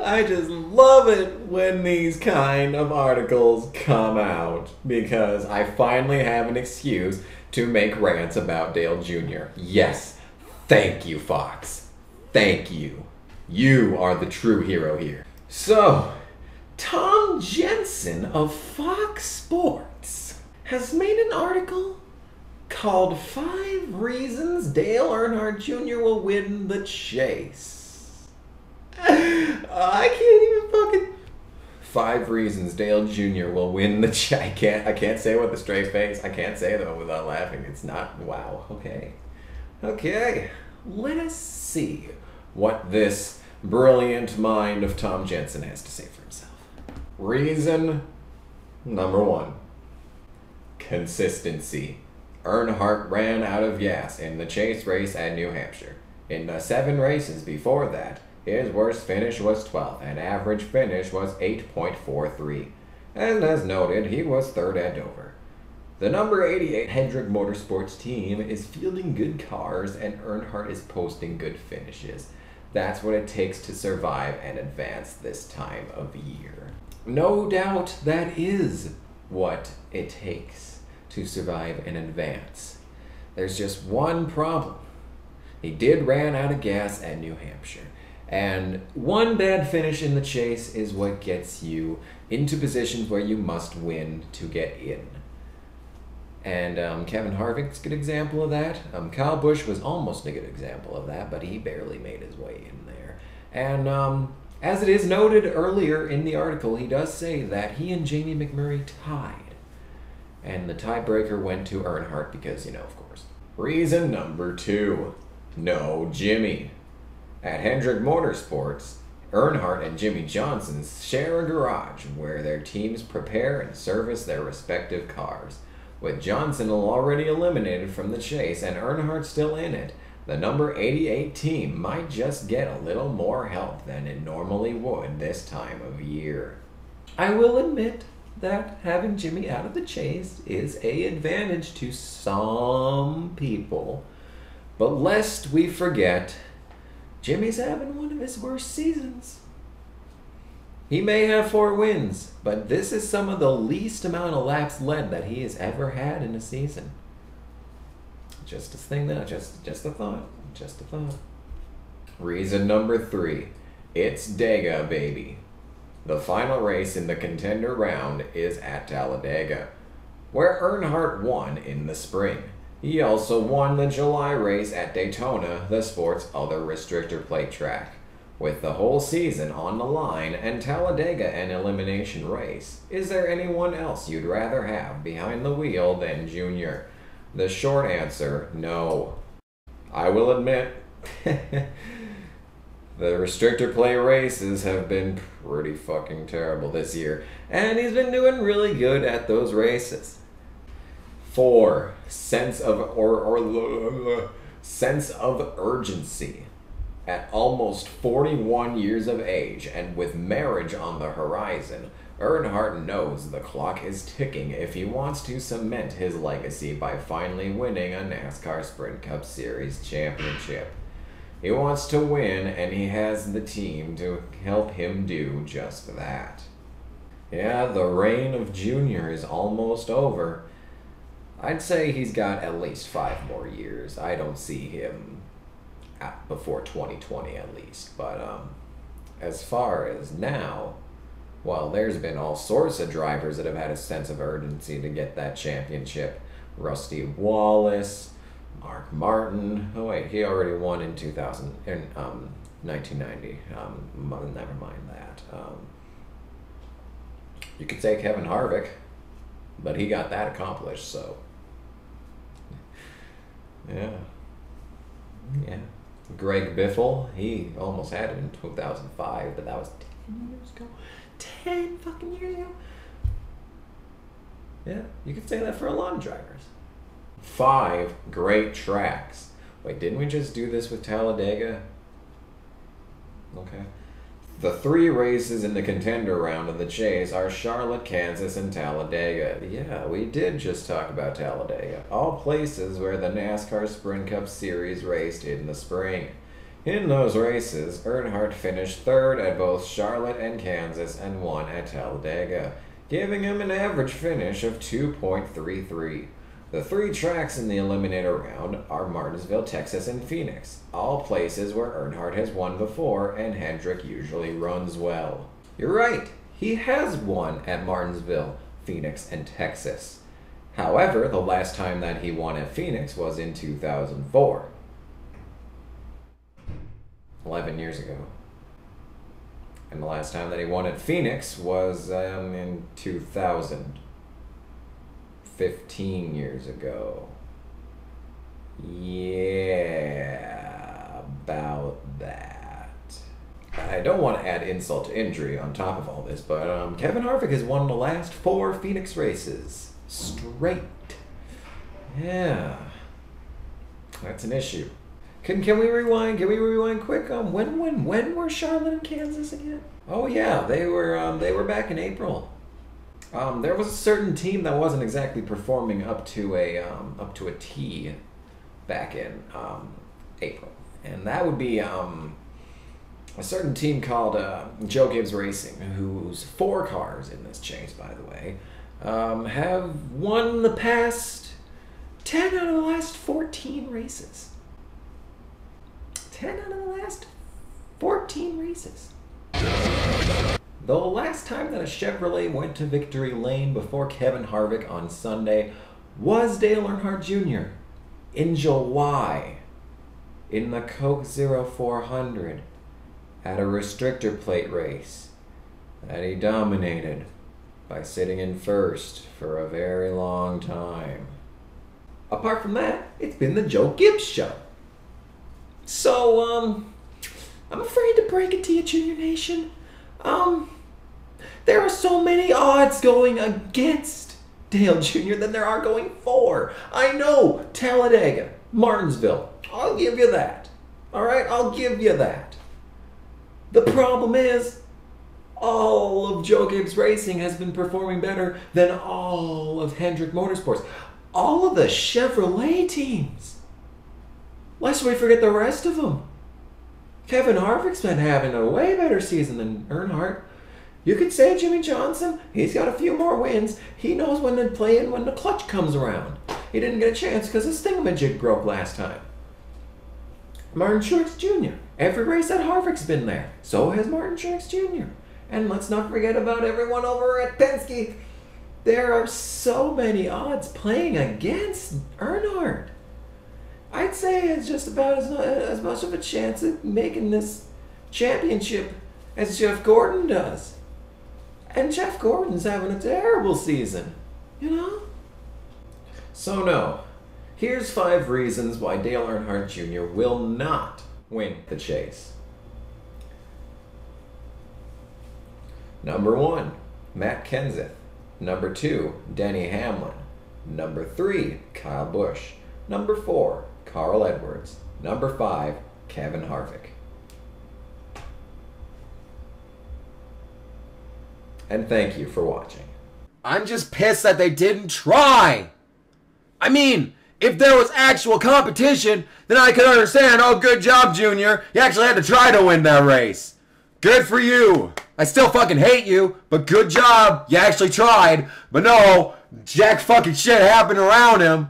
I just love it when these kind of articles come out because I finally have an excuse to make rants about Dale Jr. Yes, thank you, Fox. Thank you. You are the true hero here. So, Tom Jensen of Fox Sports has made an article called 5 Reasons Dale Earnhardt Jr. will win the chase. I can't even fucking... 5 reasons Dale Jr. will win the chase. I can't say it with a straight face. I can't say it without laughing. It's not... Wow. Okay. Okay. Let us see what this brilliant mind of Tom Jensen has to say for himself. Reason number 1. Consistency. Earnhardt ran out of gas in the chase race at New Hampshire. In the 7 races before that, his worst finish was 12th, and average finish was 8.43. And as noted, he was 3rd at Dover. The number 88 Hendrick Motorsports team is fielding good cars, and Earnhardt is posting good finishes. That's what it takes to survive and advance this time of year. No doubt that is what it takes to survive and advance. There's just one problem. He did ran out of gas at New Hampshire. And one bad finish in the chase is what gets you into positions where you must win to get in. And Kevin Harvick's a good example of that. Kyle Busch was almost a good example of that, but he barely made his way in there. And as it is noted earlier in the article, he does say that he and Jamie McMurray tied. And the tiebreaker went to Earnhardt because, you know, of course. Reason number 2. No Jimmy. At Hendrick Motorsports, Earnhardt and Jimmy Johnson share a garage where their teams prepare and service their respective cars. With Johnson already eliminated from the chase and Earnhardt still in it, the number 88 team might just get a little more help than it normally would this time of year. I will admit that having Jimmy out of the chase is an advantage to some people, but lest we forget, Jimmy's having one of his worst seasons. He may have 4 wins, but this is some of the least amount of laps led that he has ever had in a season. Just a thing that, just a thought, just a thought. Reason number 3, it's Dega, baby. The final race in the contender round is at Talladega, where Earnhardt won in the spring. He also won the July race at Daytona, the sport's other restrictor plate track. With the whole season on the line and Talladega an elimination race, is there anyone else you'd rather have behind the wheel than Junior? The short answer, no. I will admit, the restrictor plate races have been pretty fucking terrible this year, and he's been doing really good at those races. 4. Sense of urgency. At almost 41 years of age and with marriage on the horizon, Earnhardt knows the clock is ticking if he wants to cement his legacy by finally winning a NASCAR Sprint Cup Series championship. He wants to win, and he has the team to help him do just that. Yeah, the reign of Junior is almost over. I'd say he's got at least 5 more years. I don't see him before 2020 at least. But as far as now, well, there's been all sorts of drivers that have had a sense of urgency to get that championship. Rusty Wallace, Mark Martin. Oh wait, he already won in 1990. Never mind that. You could say Kevin Harvick, but he got that accomplished, so yeah. Greg Biffle, he almost had it in 2005, but that was 10 years ago. 10 fucking years ago. Yeah, you could say that for a lot of drivers. 5 great tracks. Wait, didn't we just do this with Talladega? Okay. The 3 races in the contender round of the chase are Charlotte, Kansas, and Talladega. Yeah, we did just talk about Talladega. All places where the NASCAR Sprint Cup Series raced in the spring. In those races, Earnhardt finished third at both Charlotte and Kansas and won at Talladega, giving him an average finish of 2.33. The three tracks in the Eliminator round are Martinsville, Texas, and Phoenix, all places where Earnhardt has won before and Hendrick usually runs well. You're right, he has won at Martinsville, Phoenix, and Texas. However, the last time that he won at Phoenix was in 2004. 11 years ago. And the last time that he won at Phoenix was in 2000. 15 years ago. Yeah, about that. I don't want to add insult to injury on top of all this, but Kevin Harvick has won the last 4 Phoenix races straight. Yeah, that's an issue. Can we rewind? Can we rewind quick? When were Charlotte and Kansas again? Oh yeah, they were back in April. There was a certain team that wasn't exactly performing up to a T back in April, and that would be a certain team called Joe Gibbs Racing, whose 4 cars in this chase, by the way, have won the past 10 out of the last 14 races. 10 out of the last 14 races. The last time that a Chevrolet went to victory lane before Kevin Harvick on Sunday was Dale Earnhardt Jr. in July in the Coke 0400 at a restrictor plate race that he dominated by sitting in first for a very long time. Apart from that, it's been the Joe Gibbs Show. So, I'm afraid to break it to you, Junior Nation. There are so many odds going against Dale Jr. than there are going for. I know, Talladega, Martinsville, I'll give you that. Alright, I'll give you that. The problem is, all of Joe Gibbs Racing has been performing better than all of Hendrick Motorsports. All of the Chevrolet teams. Lest we forget the rest of them. Kevin Harvick's been having a way better season than Earnhardt. You could say Jimmy Johnson, he's got a few more wins. He knows when to play and when the clutch comes around. He didn't get a chance because his thingamajig broke last time. Martin Truex Jr. Every race that Harvick's been there. So has Martin Truex Jr. And let's not forget about everyone over at Penske. There are so many odds playing against Earnhardt. I'd say it's just about as much of a chance at making this championship as Jeff Gordon does. And Jeff Gordon's having a terrible season, you know? So no, here's 5 reasons why Dale Earnhardt Jr. will not win the chase. Number 1, Matt Kenseth. Number 2, Denny Hamlin. Number 3, Kyle Busch. Number 4, Carl Edwards. Number 5, Kevin Harvick. And thank you for watching. I'm just pissed that they didn't try. I mean, if there was actual competition, then I could understand. Oh, good job, Junior. You actually had to try to win that race. Good for you. I still fucking hate you, but good job. You actually tried. But no, jack fucking shit happened around him.